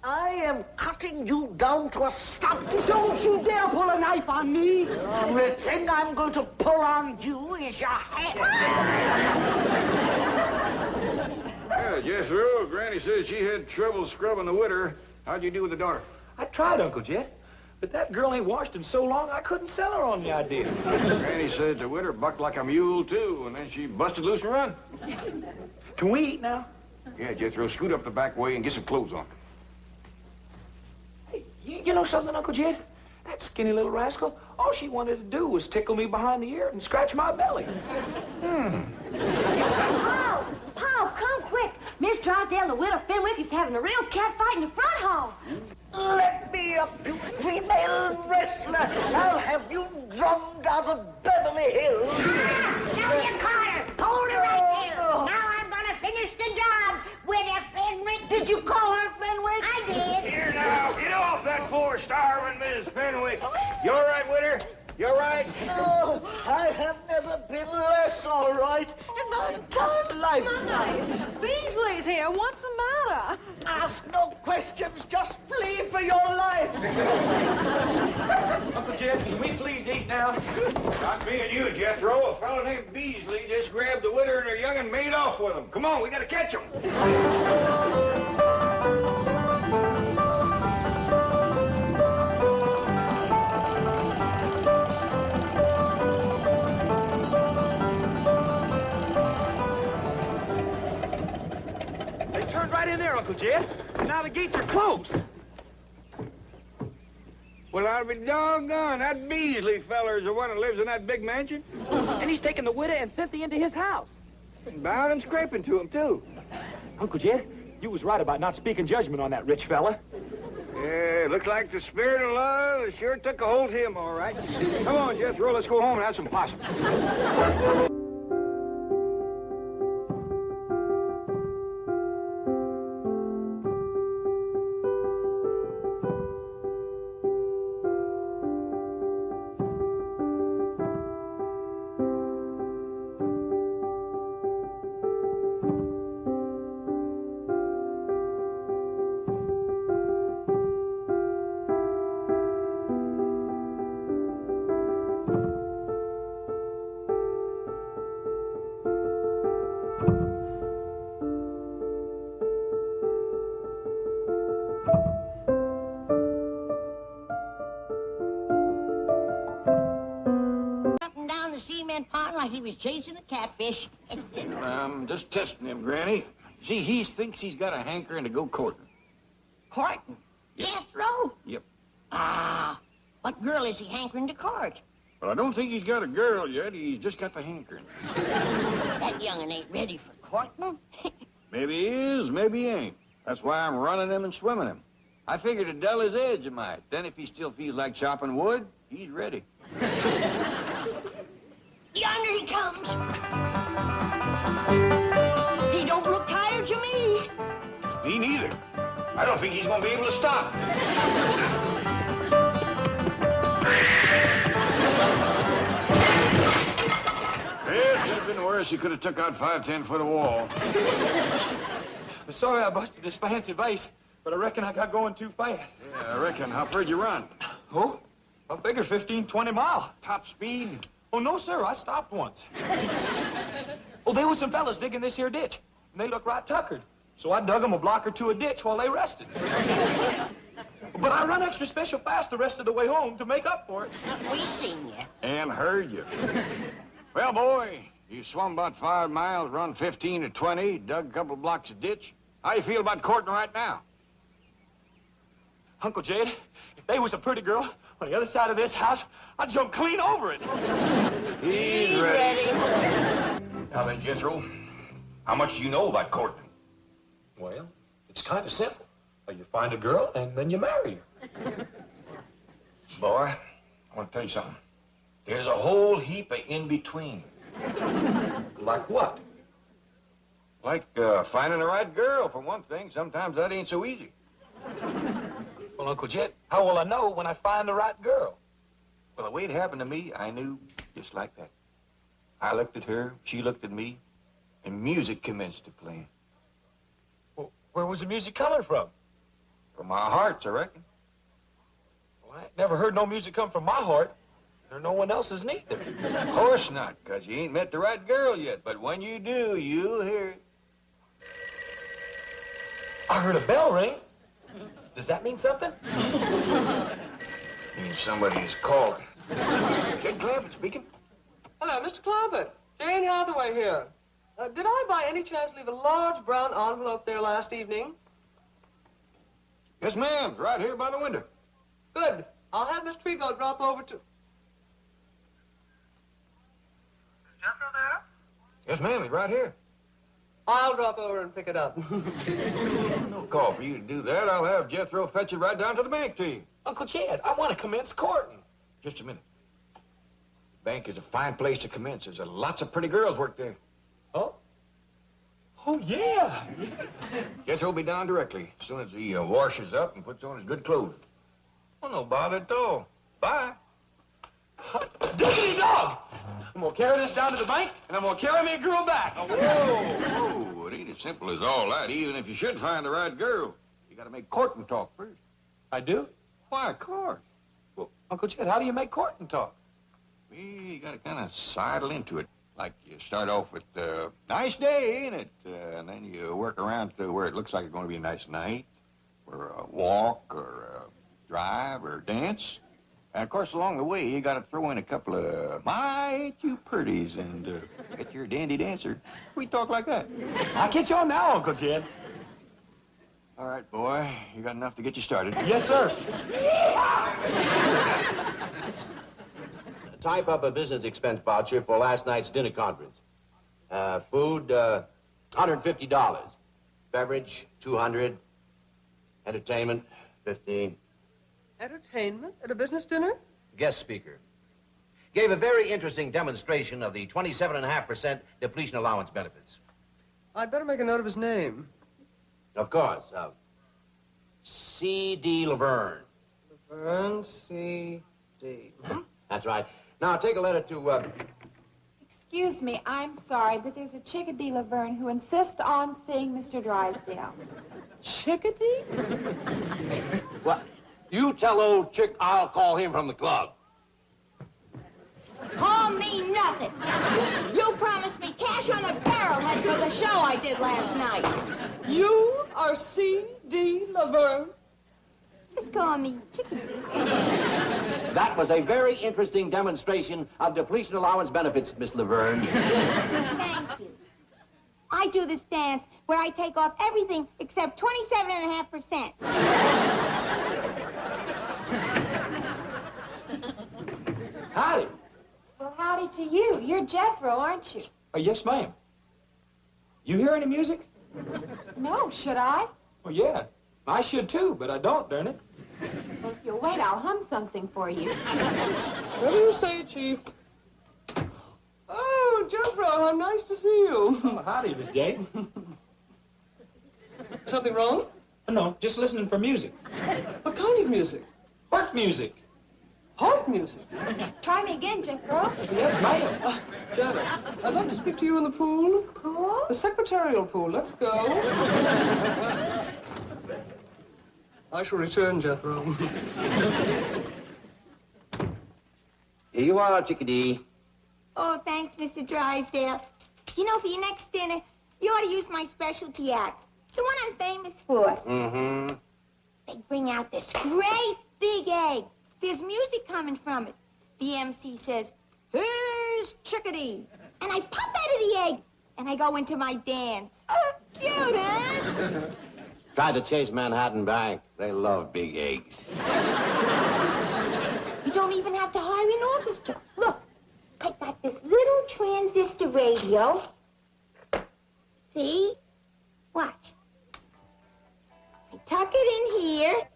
I am cutting you down to a stump. Don't you dare pull a knife on me. The only thing I'm going to pull on you is your hair. Yeah, Jethro, Granny said she had trouble scrubbing the witter. How'd you do with the daughter? I tried, Uncle Jet. But that girl ain't washed in so long, I couldn't sell her on the idea. Granny said the witter bucked like a mule, too, and then she busted loose and run. Can we eat now? Yeah, Jethro, scoot up the back way and get some clothes on. Hey, you know something, Uncle Jet? That skinny little rascal, all she wanted to do was tickle me behind the ear and scratch my belly. Paul, come quick. Miss Drysdale and the widow Fenwick is having a real cat fight in the front hall. Let me up, you female wrestler. I'll have you drummed out of Beverly Hills. Now you caught her. Hold her right there. Now I'm gonna finish the job with a Fenwick. Did you call her Fenwick? I did. Here now, get off that floor, starving Miss Fenwick. You all right, witter? You all right? Oh, I have never been less all right in my entire life. Beasley's here. What's the matter? Ask no questions, just flee for your life. Uncle Jet, can we please eat now? Not me and you, Jethro. A fellow named Beasley just grabbed the witter and her young and made off with them. Come on, we gotta catch them. Right in there, Uncle Jed. And now the gates are closed. Well, I'll be doggone. That Beasley feller's the one that lives in that big mansion. And he's taken the widow and Cynthia into his house. And bowing and scraping to him, too. Uncle Jed, you was right about not speaking judgment on that rich fella. Yeah, looks like the spirit of love sure took a hold of him, all right. Come on, Jethro, let's go home and have some possum. Like he was chasing a catfish. I'm just testing him, Granny. See, he thinks he's got a hankering to go courting. Courting? Yep. Jethro? Yep. Ah, what girl is he hankering to court? Well, I don't think he's got a girl yet. He's just got the hankering. That young'un ain't ready for courting. Maybe he is, maybe he ain't. That's why I'm running him and swimming him. I figured to dull his edge a mite. Then if he still feels like chopping wood, he's ready. Yonder he comes. He don't look tired to me. Me neither. I don't think he's going to be able to stop. It could have been worse. He could have took out 5, 10 foot of wall. Sorry I busted this fancy vase, but I reckon I got going too fast. Yeah, I reckon. How far'd you run? Oh, I figure 15, 20 miles. Top speed? Oh, no, sir. I stopped once. Oh, there was some fellas digging this here ditch, and they looked right tuckered. So I dug them a block or two a ditch while they rested. But I run extra special fast the rest of the way home to make up for it. We seen you. And heard you. Well, boy, you swum about 5 miles, run 15 to 20, dug a couple blocks of ditch. How do you feel about courting right now? Uncle Jed, if they was a pretty girl on the other side of this house, I'd jump clean over it. He's ready. Now then, Jethro, how much do you know about courting? Well, it's kind of simple. You find a girl, and then you marry her. Boy, I want to tell you something. There's a whole heap of in-between. Like what? Like finding the right girl, for one thing. Sometimes that ain't so easy. Well, Uncle Jet, how will I know when I find the right girl? Well, the way it happened to me, I knew just like that. I looked at her, she looked at me, and music commenced to play. Well, where was the music coming from? From our hearts, I reckon. Well, I ain't never heard no music come from my heart. Or no one else's neither. Of course not, because you ain't met the right girl yet. But when you do, you'll hear it. I heard a bell ring. Does that mean something? Means somebody is calling. Kid Clampett speaking. Hello, Mr. Clampett. Jane Hathaway here. Did I by any chance leave a large brown envelope there last evening? Yes, ma'am. Right here by the window. Good. I'll have Miss Trigo drop over to... Is Jethro there? Yes, ma'am. He's right here. I'll drop over and pick it up. No call for you to do that. I'll have Jethro fetch it right down to the bank to you. Uncle Chad, I want to commence courting. Just a minute. Bank is a fine place to commence. There's lots of pretty girls work there. Oh? Oh, yeah. Jethro will be down directly as soon as he washes up and puts on his good clothes. Oh, no bother at all. Bye. Diggity dog! I'm gonna carry this down to the bank, and I'm gonna carry me a girl back. Whoa, whoa. It ain't as simple as all that. Even if you should find the right girl, you gotta make courting talk first. I do? Why, of course. Well, Uncle Chet, how do you make courting talk? Well, you gotta kind of sidle into it. Like you start off with, nice day, ain't it? And then you work around to where it looks like it's gonna be a nice night, or a walk, or a drive, or dance. And, of course, along the way, you got to throw in a couple of, my, ain't you pretties, and get your dandy dancer. We talk like that. I'll catch on now, Uncle Jed. All right, boy. You got enough to get you started. Yes, sir. Type up a business expense voucher for last night's dinner conference. Food, $150. Beverage, $200. Entertainment, $15. Entertainment at a business dinner? Guest speaker. Gave a very interesting demonstration of the 27.5% depletion allowance benefits. I'd better make a note of his name. Of course. C.D. Laverne. Laverne C.D. That's right. Now, take a letter to, Excuse me, I'm sorry, but there's a Chickadee Laverne who insists on seeing Mr. Drysdale. Chickadee? What? You tell old Chick I'll call him from the club. Call me nothing. You promised me cash on a barrelhead for the show I did last night. You are C.D. Laverne? Just call me Chicken. That was a very interesting demonstration of depletion allowance benefits, Miss Laverne. Thank you. I do this dance where I take off everything except 27.5%. Howdy. Well, howdy to you. You're Jethro, aren't you? Yes, ma'am. You hear any music? No, should I? Well, yeah. I should, too, but I don't, darn it. Well, if you'll wait, I'll hum something for you. What do you say, Chief? Oh, Jethro, how nice to see you. Oh, howdy, Miss Jane. Something wrong? No, just listening for music. What kind of music? Heart music. Heart music? Try me again, Jethro. Yes, ma'am. Janet, I'd like to speak to you in the pool. Pool? The secretarial pool. Let's go. I shall return, Jethro. Here you are, Chickadee. Oh, thanks, Mr. Drysdale. You know, for your next dinner, you ought to use my specialty act. The one I'm famous for. Mm-hmm. They bring out this great big egg. There's music coming from it. The MC says, "Here's Chickadee." And I pop out of the egg, and I go into my dance. Oh, cute, huh? Try the Chase Manhattan Bank. They love big eggs. You don't even have to hire an orchestra. Look, I got this little transistor radio. See? Watch. I tuck it in here.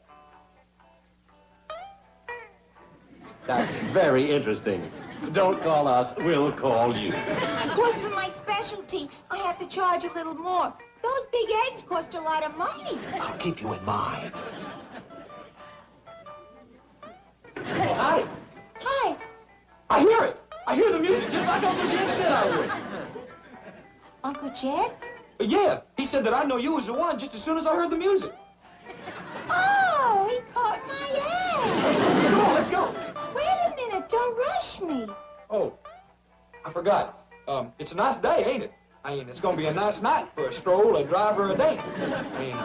That's very interesting. Don't call us, we'll call you. Of course, for my specialty, I have to charge a little more. Those big eggs cost a lot of money. I'll keep you in mind. Oh, hi. Hi. I hear it. I hear the music just like Uncle Jed said I would. Uncle Jed? Yeah, he said that I'd know you was the one just as soon as I heard the music. Oh, caught my egg. Come on, let's go. Wait a minute, don't rush me. Oh, I forgot. It's a nice day, ain't it? I mean, it's gonna be a nice night for a stroll, a drive, or a dance. I mean,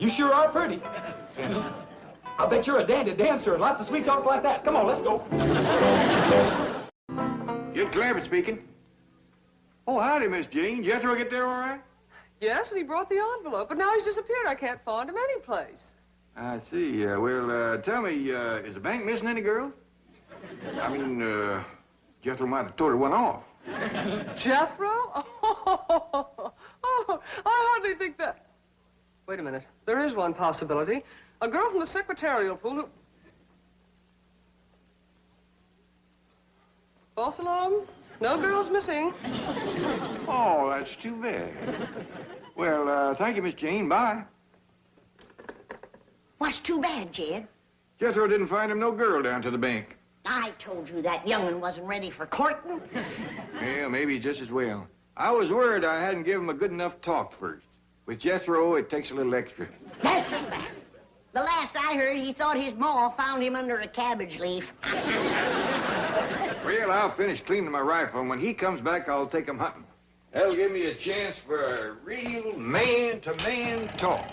you sure are pretty. And I bet you're a dandy dancer and lots of sweet talk like that. Come on, let's go. Jed Clampett speaking. Oh, howdy, Miss Jane. Jethro get there all right? Yes, and he brought the envelope, but now he's disappeared. I can't find him anyplace. I see. Well, tell me, is the bank missing any girl? I mean, Jethro might have told her one off. Jethro? Oh, I hardly think that. Wait a minute. There is one possibility. A girl from the secretarial pool who... False alarm? No girls missing. Oh, that's too bad. Well, thank you, Miss Jane. Bye. What's too bad, Jed? Jethro didn't find him no girl down to the bank. I told you that young'un wasn't ready for courting. Yeah, maybe just as well. I was worried I hadn't given him a good enough talk first. With Jethro, it takes a little extra. That's a fact. The last I heard, he thought his ma found him under a cabbage leaf. Well, I'll finish cleaning my rifle, and when he comes back, I'll take him hunting. That'll give me a chance for a real man-to-man talk.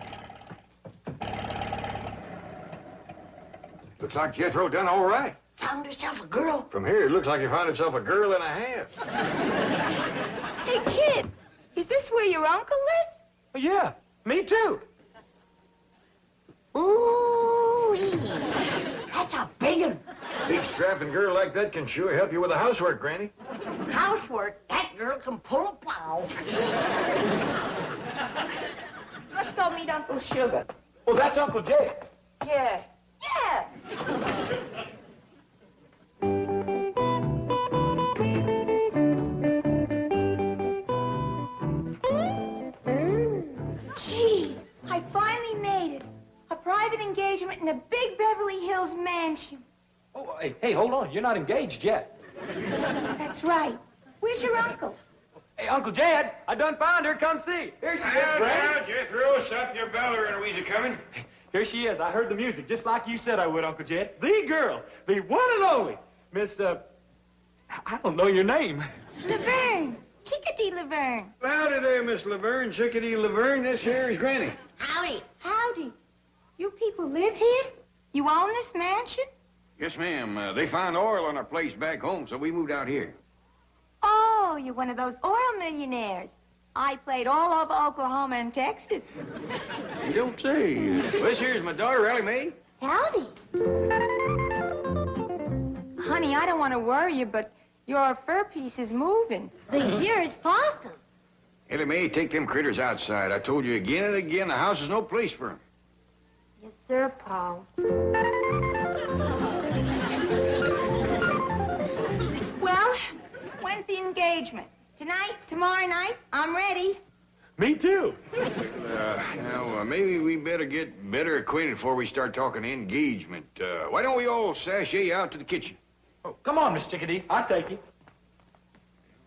Looks like Jethro done all right. Found herself a girl. From here, it looks like he found himself a girl and a half. Hey, kid, is this where your uncle lives? Oh, yeah, me too. Ooh, that's a big one. Big strapping girl like that can sure help you with the housework, Granny. Housework, that girl can pull a plow. Let's go meet Uncle Sugar. Well, that's Uncle Jed. Yeah. Yeah. Gee, I finally made it. A private engagement in a big Beverly Hills mansion. Oh, hey, hold on. You're not engaged yet. That's right. Where's your uncle? Hey, Uncle Jed, I done found her. Come see. Here she is, Brad. Jethro, stop your bell or Louisa coming. Here she is. I heard the music, just like you said I would, Uncle Jed. The girl, the one and only, Miss, I don't know your name. Laverne. Chickadee Laverne. Howdy there, Miss Laverne, Chickadee Laverne. This here is Granny. Howdy. Howdy. You people live here? You own this mansion? Yes, ma'am. They found oil on our place back home, so we moved out here. Oh, you're one of those oil millionaires. I played all over Oklahoma and Texas. You don't say. Well, this here's my daughter, Ellie Mae. Howdy. Honey, I don't want to worry you, but your fur piece is moving. This here is possum. Ellie Mae, take them critters outside. I told you again and again, the house is no place for them. Yes, sir, Paul. Well, when's the engagement? Tonight? Tomorrow night? I'm ready. Me too. Now, maybe we better get better acquainted before we start talking engagement. Why don't we all sashay out to the kitchen? Oh, come on, Miss Chickadee. I'll take you.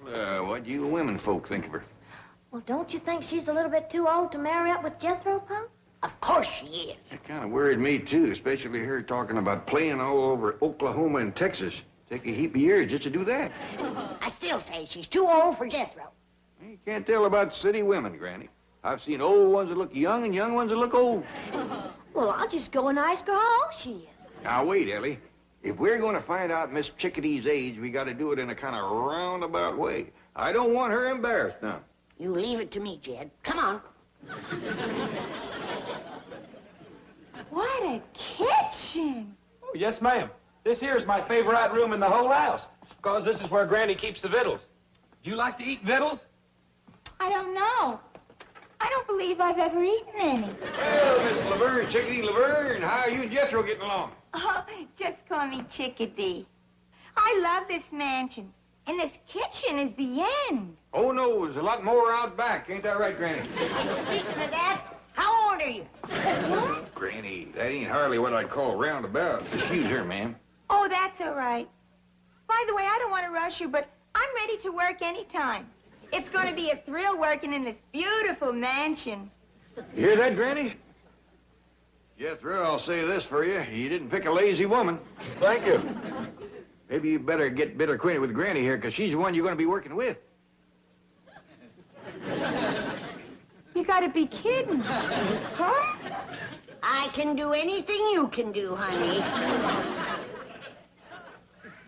What do you women folk think of her? Well, don't you think she's a little bit too old to marry up with Jethro, Pa? Of course she is. It kind of worried me, too, especially her talking about playing all over Oklahoma and Texas. Take a heap of years just to do that. I still say she's too old for Jethro. You can't tell about city women, Granny. I've seen old ones that look young and young ones that look old. Well, I'll just go and ask her how old she is. Now, wait, Ellie. If we're going to find out Miss Chickadee's age, we got to do it in a kind of roundabout way. I don't want her embarrassed now. You leave it to me, Jed. Come on. What a kitchen. Oh, yes, ma'am. This here is my favorite room in the whole house, because this is where Granny keeps the victuals. Do you like to eat victuals? I don't know. I don't believe I've ever eaten any. Well, Miss Laverne, Chickadee Laverne, how are you and Jethro getting along? Oh, just call me Chickadee. I love this mansion, and this kitchen is the end. Oh, no, there's a lot more out back. Ain't that right, Granny? Speaking of that, how old are you? Granny, that ain't hardly what I'd call roundabout. Excuse her, ma'am. Oh, that's all right. By the way, I don't want to rush you, but I'm ready to work anytime. It's going to be a thrill working in this beautiful mansion. You hear that, Granny? Jethro, I'll say this for you. You didn't pick a lazy woman. Thank you. Maybe you better get better acquainted with Granny here, because she's the one you're going to be working with. You gotta be kidding. Huh? I can do anything you can do, honey.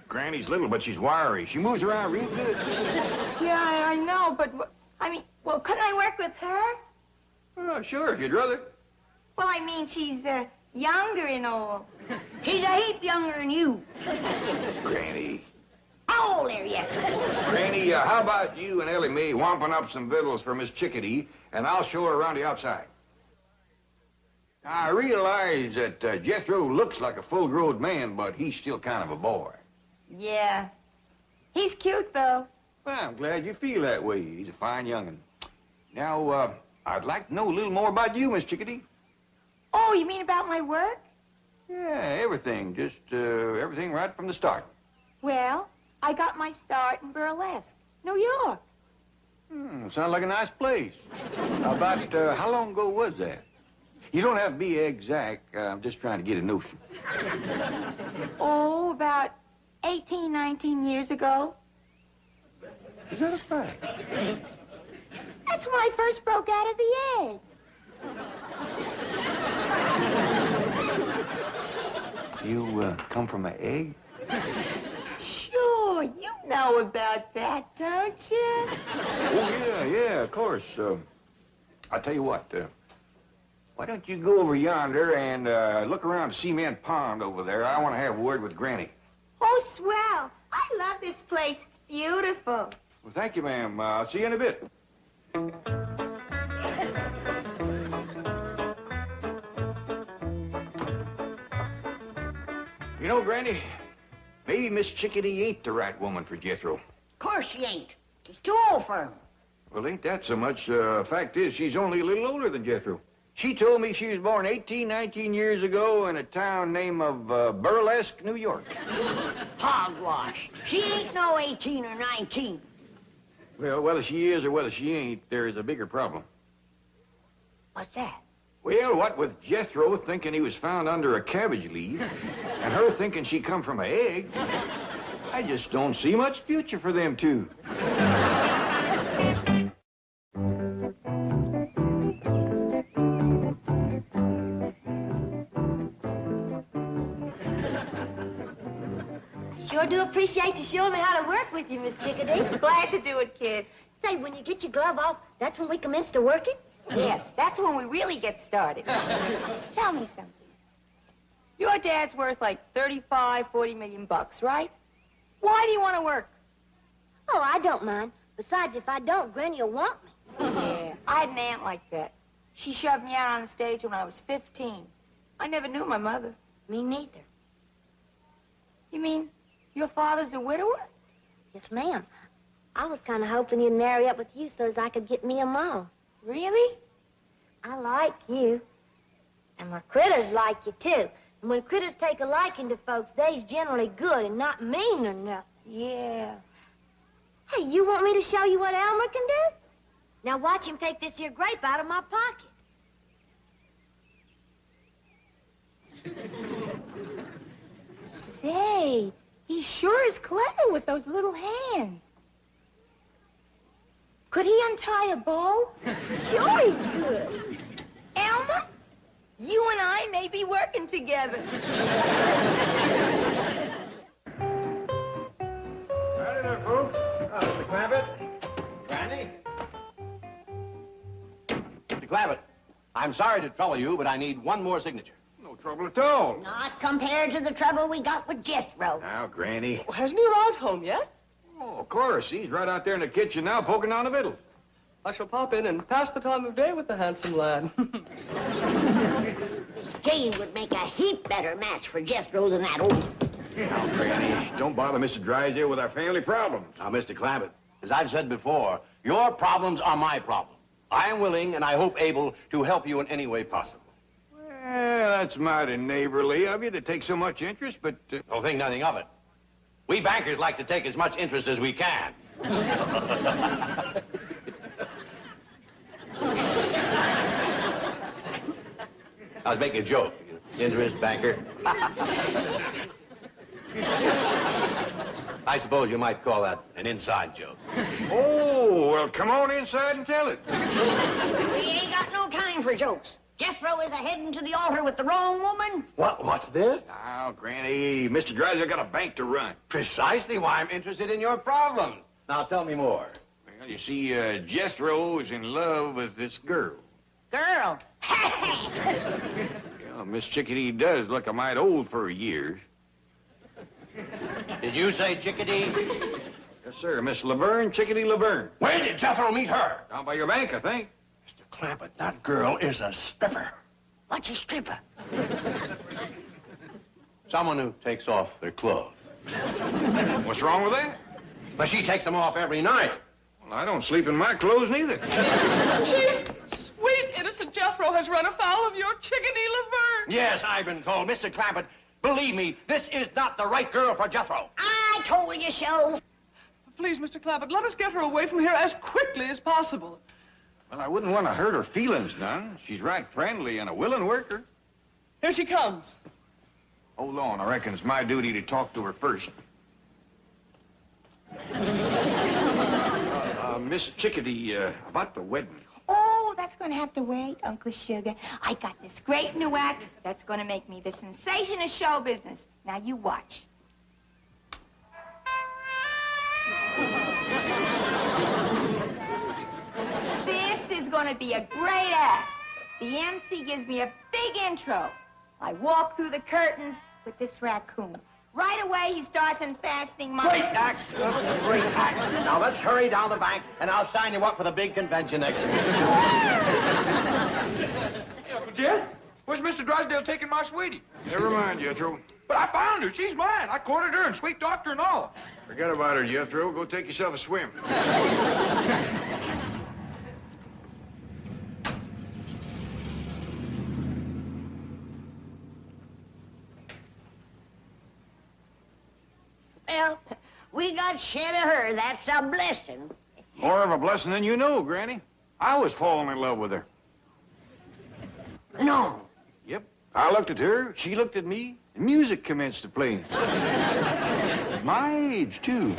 Granny's little, but she's wiry. She moves around real good. Yeah, I know, but, well, couldn't I work with her? Oh, sure, if you'd rather. Well, I mean, she's, younger and all. She's a heap younger than you. Granny. How old are you? Granny, how about you and Ellie Mae wamping up some victuals for Miss Chickadee, and I'll show her around the outside. I realize that Jethro looks like a full-grown man, but he's still kind of a boy. Yeah. He's cute, though. Well, I'm glad you feel that way. He's a fine young'un. Now, I'd like to know a little more about you, Miss Chickadee. Oh, you mean about my work? Yeah, everything. Just everything right from the start. Well, I got my start in burlesque, New York. Sounds like a nice place. About how long ago was that? You don't have to be exact. I'm just trying to get a notion. Oh, about 18, 19 years ago. Is that a fact? That's when I first broke out of the egg. You come from an egg? Sure, you know about that, don't you? Oh, yeah, of course. I'll tell you what, why don't you go over yonder and look around Cement Pond over there? I want to have a word with Granny. Oh, swell. I love this place. It's beautiful. Well, thank you, ma'am. I'll see you in a bit. You know, Granny, maybe Miss Chickadee ain't the right woman for Jethro. Of course she ain't. She's too old for him. Well, ain't that so much. Fact is, she's only a little older than Jethro. She told me she was born 18, 19 years ago in a town named of Burlesque, New York. Hogwash. She ain't no 18 or 19. Well, whether she is or whether she ain't, there's a bigger problem. What's that? Well, what with Jethro thinking he was found under a cabbage leaf, and her thinking she come from an egg, I just don't see much future for them two. Sure do appreciate you showing me how to work with you, Miss Chickadee. Glad to do it, kid. Say, when you get your glove off, that's when we commence to working? Yeah, that's when we really get started. Tell me something. Your dad's worth like 35, 40 million bucks, right? Why do you want to work? Oh, I don't mind. Besides, if I don't, Granny will want me. Yeah, I had an aunt like that. She shoved me out on the stage when I was 15. I never knew my mother. Me neither. You mean your father's a widower? Yes, ma'am. I was kind of hoping he'd marry up with you so as I could get me a ma. Really? I like you. And my critters like you, too. And when critters take a liking to folks, they's generally good and not mean or nothing. Yeah. Hey, you want me to show you what Elmer can do? Now watch him take this here grape out of my pocket. Say, he sure is clever with those little hands. Could he untie a bow? Sure he could. Elmer, you and I may be working together. Howdy there, folks. Mr. Clampett. Granny. Mr. Clampett, I'm sorry to trouble you, but I need one more signature. No trouble at all. Not compared to the trouble we got with Jethro. Now, Granny. Well, hasn't he arrived home yet? Oh, of course. He's right out there in the kitchen now poking down the victuals. I shall pop in and pass the time of day with the handsome lad. Miss Jane would make a heap better match for Jethro than that old... Now, Granny, don't bother Mr. Drysdale with our family problems. Now, Mr. Clampett, as I've said before, your problems are my problem. I am willing and I hope able to help you in any way possible. Well, that's mighty neighborly of you to take so much interest, but... Don't think nothing of it. We bankers like to take as much interest as we can. I was making a joke. Interest banker. I suppose you might call that an inside joke. Oh, well, come on inside and tell it. We ain't got no time for jokes. Jethro is a-heading to the altar with the wrong woman. What's this? Now, Granny, Mr. Drysdale got a bank to run. Precisely why I'm interested in your problems. Now, tell me more. Well, you see, Jethro is in love with this girl. Girl. Yeah, Miss Chickadee does look a mite old for her years. Did you say Chickadee? Yes, sir. Miss Laverne, Chickadee Laverne. Where did Jethro meet her? Down by your bank, I think. Mr. Clampett, that girl is a stripper. What's a stripper? Someone who takes off their clothes. What's wrong with that? But she takes them off every night. Well, I don't sleep in my clothes neither. Chief, sweet, innocent Jethro has run afoul of your Chickadee Laverne. Yes, I've been told. Mr. Clampett, believe me, this is not the right girl for Jethro. I told you so. Please, Mr. Clampett, let us get her away from here as quickly as possible. Well, I wouldn't want to hurt her feelings none. She's right friendly and a willing worker. Here she comes. Hold on, I reckon it's my duty to talk to her first. Miss Chickadee, about the wedding. Oh, that's going to have to wait, Uncle Sugar. I got this great new act that's going to make me the sensation of show business. Now, you watch. This is going to be a great act. The MC gives me a big intro. I walk through the curtains with this raccoon. Right away, he starts unfastening my... Great act. Great act. Now, let's hurry down the bank, and I'll sign you up for the big convention next week. Hey, Uncle Jed, where's Mr. Drysdale taking my sweetie? Never mind, Jethro. But I found her. She's mine. I courted her and sweet talked her and all. Forget about her, Jethro. Go take yourself a swim. Well, we got shed of her. That's a blessing. More of a blessing than you know, Granny. I was falling in love with her. No. Yep. I looked at her, she looked at me, and music commenced to play. My age, too.